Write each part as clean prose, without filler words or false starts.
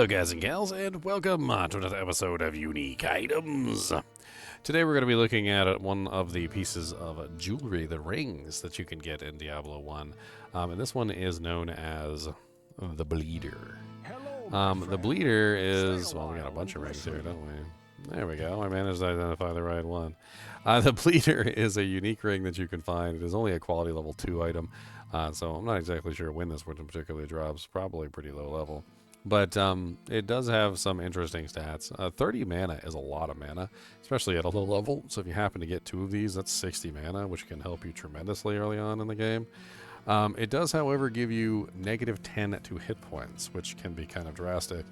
Hello guys and gals, and welcome to another episode of Unique Items. Today we're going to be looking at one of the pieces of jewelry, the rings that you can get in Diablo 1. And this one is known as the Bleeder. The Bleeder is, well, we got a bunch of rings here, don't we? There we go, I managed to identify the right one. The Bleeder is a unique ring that you can find. It is only a quality level 2 item, so I'm not exactly sure when this one particularly drops, probably pretty low level. But it does have some interesting stats. 30 mana is a lot of mana, especially at a low level. So if you happen to get 2 of these, that's 60 mana, which can help you tremendously early on in the game. It does, however, give you negative 10 to hit points, which can be kind of drastic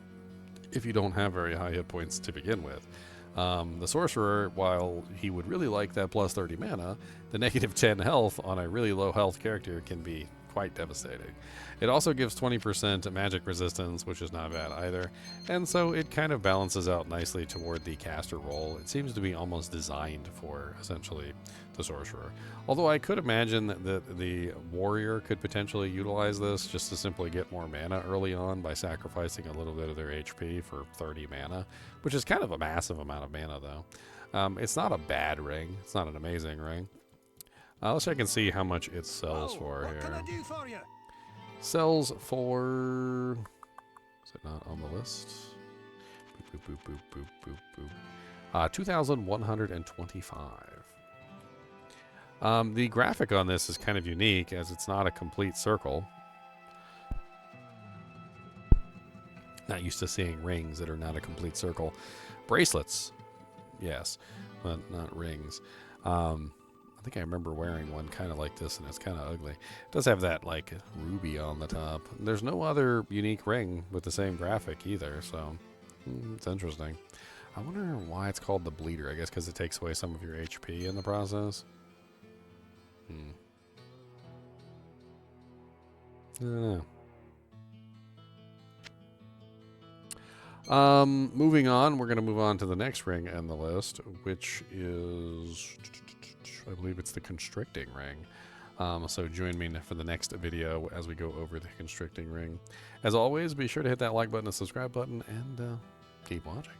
if you don't have very high hit points to begin with. The Sorcerer, while he would really like that plus 30 mana, the negative 10 health on a really low health character can be quite devastating. It also gives 20% magic resistance, which is not bad either, and so it kind of balances out nicely toward the caster role. It seems to be almost designed for, essentially, the Sorcerer. Although I could imagine that the Warrior could potentially utilize this just to simply get more mana early on by sacrificing a little bit of their HP for 30 mana, which is kind of a massive amount of mana, though. It's not a bad ring. It's not an amazing ring. Let's check and see how much it sells for here. What can I do for you? Sells for... Is it not on the list? Boop, boop, boop, boop, boop, boop, boop. 2,125. The graphic on this is kind of unique, as it's not a complete circle. Not used to seeing rings that are not a complete circle. Bracelets, yes, but not rings. I think I remember wearing one kind of like this, and it's kind of ugly. It does have that, like, ruby on the top. There's no other unique ring with the same graphic either, so it's interesting. I wonder why it's called the Bleeder. I guess because it takes away some of your HP in the process. I don't know. Moving on, we're going to move on to the next ring on the list, which is... I believe it's the Constricting Ring. So join me for the next video as we go over the Constricting Ring. As always, be sure to hit that like button and subscribe button, and keep watching.